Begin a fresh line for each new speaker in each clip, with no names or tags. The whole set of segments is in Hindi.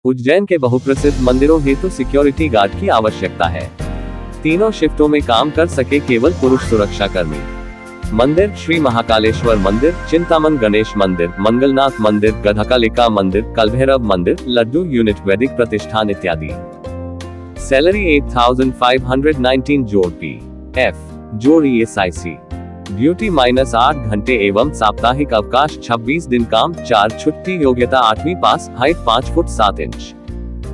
उज्जैन के बहुप्रसिद्ध मंदिरों हेतु सिक्योरिटी गार्ड की आवश्यकता है। तीनों शिफ्टों में काम कर सके केवल पुरुष सुरक्षा कर्मी। मंदिर श्री महाकालेश्वर मंदिर, चिंतामन गणेश मंदिर, मंगलनाथ मंदिर, गधकालिका मंदिर, कलभैरव मंदिर, लड्डू यूनिट, वैदिक प्रतिष्ठान इत्यादि। सैलरी 8,519 जोड़ PF जोड़ ESIC। ड्यूटी -8 घंटे एवं साप्ताहिक अवकाश 26 दिन काम 4 छुट्टी। योग्यता 8वीं पास। Height 5 foot 7 inch.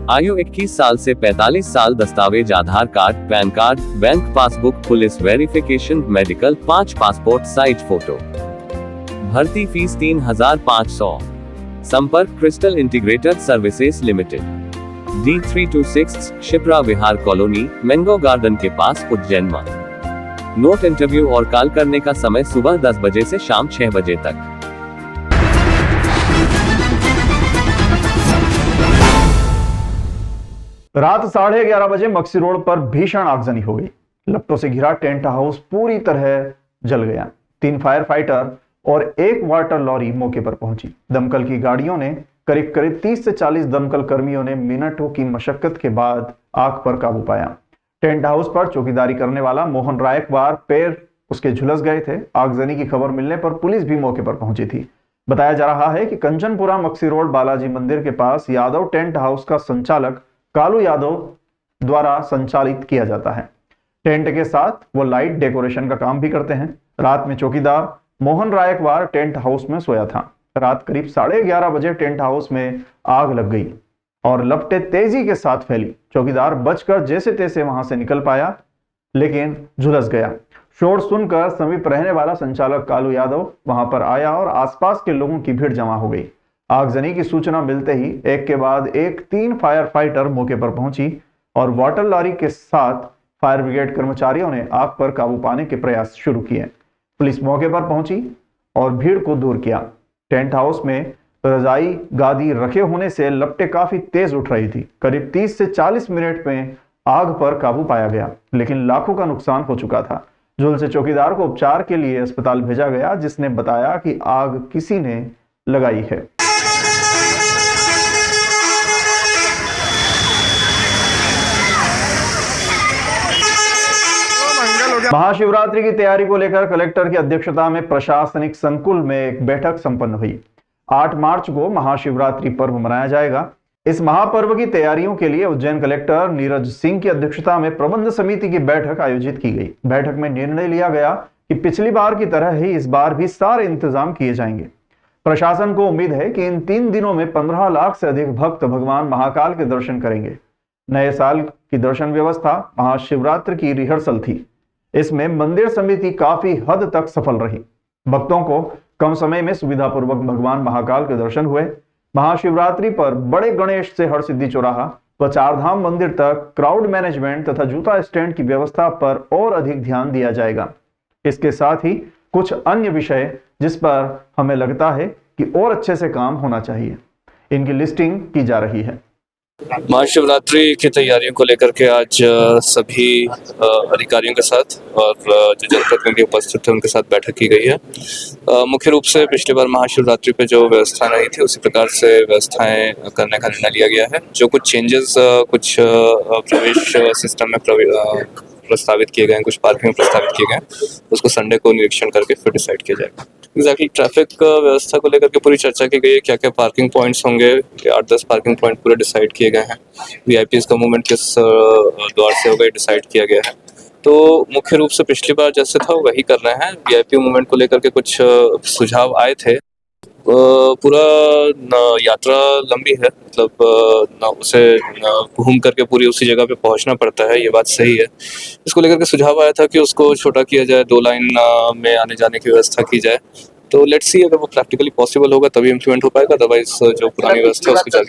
आयु 21 साल से 45 साल। दस्तावेज Aadhaar card, PAN card, bank passbook, police verification, medical, 5 passport size photo. भर्ती फीस 3,500। संपर्क crystal integrated services limited, D326 Shipra Vihar colony, mango garden के पास, उज्जैन में। नोट इंटरव्यू और कॉल करने का समय सुबह 10 बजे से शाम 6 बजे तक।
रात 11:30 बजे मक्सी रोड पर भीषण आगजनी हो गई। लपटों से घिरा टेंट हाउस पूरी तरह जल गया। 3 फायर फाइटर और 1 वाटर लॉरी मौके पर पहुंची। दमकल की गाड़ियों ने करीब 30 से 40 दमकल कर्मियों ने मिनटों की मशक्कत के बाद आग पर काबू पाया। टेंट हाउस पर चौकीदारी करने वाला मोहन रायकवार पैर उसके झुलस गए थे। आगजनी की खबर मिलने पर पुलिस भी मौके पर पहुंची थी। बताया जा रहा है कि कंचनपुरा मक्सी रोड बालाजी मंदिर के पास यादव टेंट हाउस का संचालक कालू यादव द्वारा संचालित किया जाता है। टेंट के साथ वो लाइट डेकोरेशन का काम भी करते हैं। रात में चौकीदार मोहन रायकवार टेंट हाउस में सोया था। रात करीब 11:30 बजे टेंट हाउस में आग लग गई और लपटें तेजी के साथ फैली। चौकीदार बचकर जैसे तैसे वहां से निकल पाया, लेकिन झुलस गया। शोर सुनकर समीप रहने वाला संचालक कालू यादव वहां पर आया और आसपास के लोगों की भीड़ जमा हो गई। आगजनी की सूचना मिलते ही एक के बाद एक 3 फायर फाइटर मौके पर पहुंची और वाटर लॉरी के साथ फायर ब्रिगेड कर्मचारियों ने आग पर काबू पाने के प्रयास शुरू किए। पुलिस मौके पर पहुंची और भीड़ को दूर किया। टेंट हाउस में रजाई गादी रखे होने से लपटें काफी तेज उठ रही थी। करीब 30 से 40 मिनट में आग पर काबू पाया गया, लेकिन लाखों का नुकसान हो चुका था। झुलसे चौकीदार को उपचार के लिए अस्पताल भेजा गया, जिसने बताया कि आग किसी ने लगाई है। महाशिवरात्रि की तैयारी को लेकर कलेक्टर की अध्यक्षता में प्रशासनिक संकुल में एक बैठक संपन्न हुई। 8 मार्च को महाशिवरात्रि पर्व मनाया जाएगा। इस महापर्व की तैयारियों के लिए उज्जैन कलेक्टर नीरज सिंह की अध्यक्षता में प्रबंध समिति की बैठक आयोजित की गई। बैठक में निर्णय लिया गया कि पिछली बार की तरह ही इस बार भी सारे इंतजाम किए जाएंगे। प्रशासन को उम्मीद है कि इन 3 दिनों में 15 लाख से अधिक भक्त भगवान महाकाल के दर्शन करेंगे। नए साल की दर्शन व्यवस्था महाशिवरात्रि की रिहर्सल थी। इसमें मंदिर समिति काफी हद तक सफल रही। भक्तों को कम समय में सुविधापूर्वक भगवान महाकाल के दर्शन हुए। महाशिवरात्रि पर बड़े गणेश से हरसिद्धि चौराहा व 4 धाम मंदिर तक क्राउड मैनेजमेंट तथा जूता स्टैंड की व्यवस्था पर और अधिक ध्यान दिया जाएगा। इसके साथ ही कुछ अन्य विषय जिस पर हमें लगता है कि और अच्छे से काम होना चाहिए, इनकी लिस्टिंग की जा रही है।
महाशिवरात्रि की तैयारियों को लेकर के आज सभी अधिकारियों के साथ और जो जनप्रतिनिधि उपस्थित थे उनके साथ बैठक की गई है। मुख्य रूप से पिछली बार महाशिवरात्रि पे जो व्यवस्था रही थी उसी प्रकार से व्यवस्थाएं करने का निर्णय लिया गया है। जो कुछ चेंजेस कुछ प्रवेश सिस्टम में प्रस्तावित किए गए हैं, कुछ पार्किंग में प्रस्तावित किए गए हैं, उसको संडे को निरीक्षण करके फिर डिसाइड किया जाएगा। एग्जैक्टली ट्रैफिक व्यवस्था को लेकर के पूरी चर्चा की गई है। क्या क्या पार्किंग पॉइंट्स होंगे, 8-10 पार्किंग पॉइंट पूरे डिसाइड किए गए हैं। वीआईपीज़ का मूवमेंट किस द्वार से होगा डिसाइड किया गया है। तो मुख्य रूप से पिछली बार जैसे था वही कर रहे हैं। वीआईपी मूवमेंट को लेकर के कुछ सुझाव आए थे। पूरा यात्रा लंबी है, मतलब उसे घूम करके पूरी उसी जगह पे पहुंचना पड़ता है, ये बात सही है। इसको लेकर के सुझाव आया था कि उसको छोटा किया जाए, 2 लाइन में आने जाने की व्यवस्था की जाए। तो लेट्स सी, अगर वो प्रैक्टिकली पॉसिबल होगा तभी इम्प्लीमेंट हो पाएगा, अदरवाइज जो पुरानी व्यवस्था है उसकी जारी।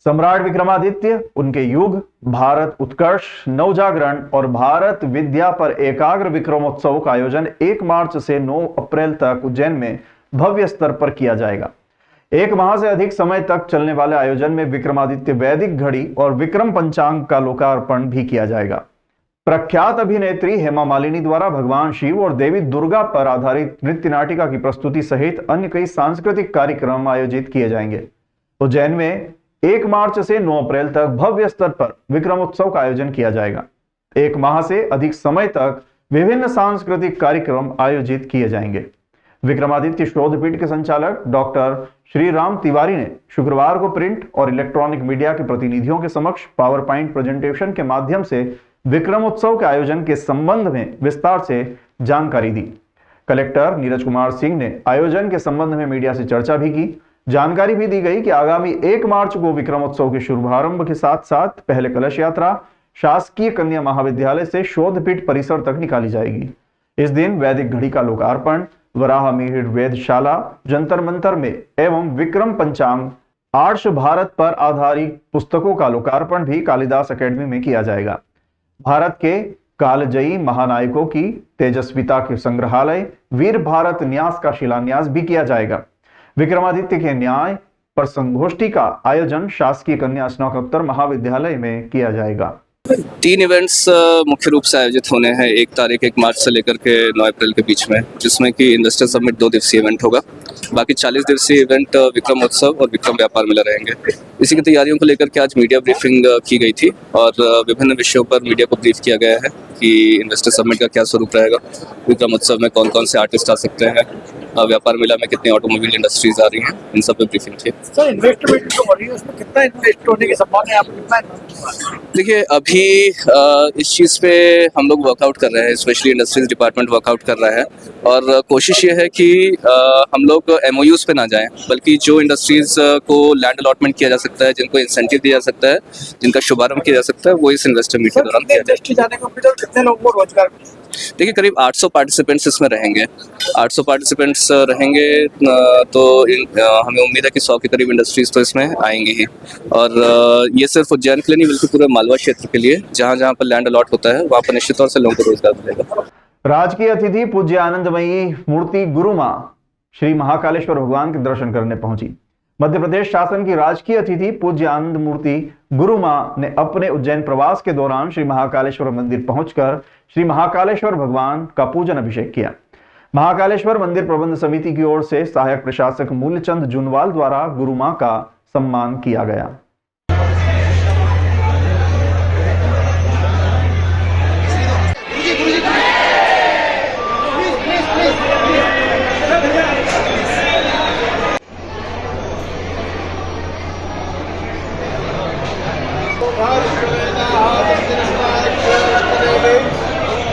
सम्राट विक्रमादित्य, उनके युग, भारत उत्कर्ष, नवजागरण और भारत विद्या पर एकाग्र विक्रमोत्सव का आयोजन 1 मार्च से 9 अप्रैल तक उज्जैन में भव्य स्तर पर किया जाएगा। 1 माह से अधिक समय तक चलने वाले आयोजन में विक्रमादित्य वैदिक घड़ी और विक्रम पंचांग का लोकार्पण भी किया जाएगा। प्रख्यात अभिनेत्री हेमा मालिनी द्वारा भगवान शिव और देवी दुर्गा पर आधारित नृत्य नाटिका की प्रस्तुति सहित अन्य कई सांस्कृतिक कार्यक्रम आयोजित किए जाएंगे। उज्जैन में 1 मार्च से 9 अप्रैल तक भव्य स्तर पर विक्रम उत्सव का आयोजन किया जाएगा। 1 माह से अधिक समय तक विभिन्न सांस्कृतिक कार्यक्रम आयोजित किए जाएंगे। विक्रमादित्य शोधपीठ के संचालक डॉक्टर श्री राम तिवारी ने शुक्रवार को प्रिंट और इलेक्ट्रॉनिक मीडिया के प्रतिनिधियों के समक्ष पावर पॉइंट प्रेजेंटेशन के माध्यम से विक्रम उत्सव के आयोजन के संबंध में विस्तार से जानकारी दी। कलेक्टर नीरज कुमार सिंह ने आयोजन के संबंध में मीडिया से चर्चा भी की। जानकारी भी दी गई कि आगामी 1 मार्च को विक्रम उत्सव के शुभारंभ के साथ साथ पहले कलश यात्रा शासकीय कन्या महाविद्यालय से शोधपीठ परिसर तक निकाली जाएगी। इस दिन वैदिक घड़ी का लोकार्पण, वराह मिहिर वेदशाला, जंतर मंतर में एवं विक्रम पंचांग, आर्ष भारत पर आधारित पुस्तकों का लोकार्पण भी कालिदास एकेडमी में किया जाएगा। भारत के कालजयी महानायकों की तेजस्विता के संग्रहालय वीर भारत न्यास का शिलान्यास भी किया जाएगा। विक्रमादित्य के न्याय पर संगोष्ठी का आयोजन शासकीय कन्या स्नातकोत्तर महाविद्यालय में किया जाएगा।
3 इवेंट्स मुख्य रूप से आयोजित होने हैं 1 तारीख 1 मार्च से लेकर के 9 अप्रैल के बीच में, जिसमें कि इंडस्ट्रियल समिट 2 दिवसीय इवेंट होगा। बाकी 40 दिवसीय इवेंट विक्रम उत्सव और विक्रम व्यापार मेला रहेंगे। इसी की तैयारियों को लेकर के आज मीडिया ब्रीफिंग की गई थी और विभिन्न विषयों पर मीडिया को ब्रीफ किया गया है कि इंडस्ट्रियल समिट का क्या स्वरूप रहेगा, विक्रम उत्सव में कौन कौन से आर्टिस्ट आ सकते हैं, व्यापार मेला में कितनी ऑटोमोबाइल इंडस्ट्रीज आ रही हैं, इन सब पे ब्रीफिंग थी।
सर, इन्वेस्टमेंट जो हो रही है उसमें कितना इन्वेस्ट होने की संभावना है, आप कितना?
देखिए, अभी इस चीज़ पे हम लोग वर्कआउट कर रहे हैं, स्पेशली इंडस्ट्रीज डिपार्टमेंट वर्कआउट कर रहा है और कोशिश ये है कि हम लोग MOUs पे ना जाएं, बल्कि जो इंडस्ट्रीज को लैंड अलॉटमेंट किया जा सकता है, जिनको इंसेंटिव दिया जा सकता है, जिनका शुभारंभ किया जा सकता है, वो इस इन्वेस्टर मीट के दौरान किया जाए।
जाने को कितने लोगों को रोजगार?
देखिए, करीब 800 पार्टिसिपेंट्स इसमें रहेंगे। 800 पार्टिसिपेंट्स रहेंगे तो हमें उम्मीद है कि 100 के करीब इंडस्ट्रीज तो इसमें आएंगी ही। और ये सिर्फ उज्जैन के लिए नहीं, बल्कि पूरे मालवा क्षेत्र के लिए जहाँ जहाँ पर लैंड अलॉट होता है वहाँ पर निश्चित तौर से लोगों को रोजगार मिलेगा।
राजकीय अतिथि पूज्य आनंदमयी मूर्ति गुरु मां श्री महाकालेश्वर भगवान के दर्शन करने पहुंची। मध्य प्रदेश शासन की राजकीय अतिथि पूज्य आनंद मूर्ति गुरु मां ने अपने उज्जैन प्रवास के दौरान श्री महाकालेश्वर मंदिर पहुंचकर श्री महाकालेश्वर भगवान का पूजन अभिषेक किया। महाकालेश्वर मंदिर प्रबंध समिति की ओर से सहायक प्रशासक मूलचंद जुनवाल द्वारा गुरु मां का सम्मान किया गया।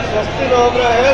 स्वस्ति लोग रहे